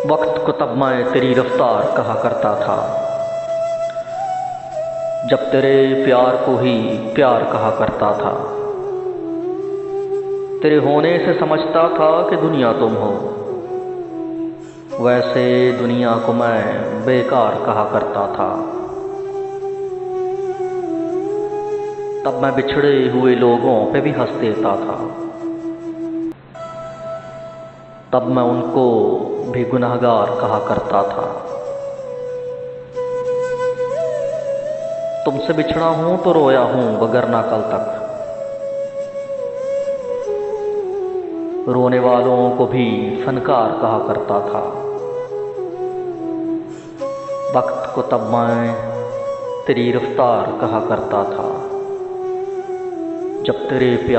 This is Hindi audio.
वक्त को तब मैं तेरी रफ्तार कहा करता था, जब तेरे प्यार को ही प्यार कहा करता था। तेरे होने से समझता था कि दुनिया तुम हो, वैसे दुनिया को मैं बेकार कहा करता था। तब मैं बिछड़े हुए लोगों पे भी हंस देता था, तब मैं उनको भी गुनहगार कहा करता था। तुमसे बिछड़ा हूं तो रोया हूं वगरना कल तक, रोने वालों को भी फनकार कहा करता था। वक्त को तब मैं तेरी रफ्तार कहा करता था, जब तेरे प्यार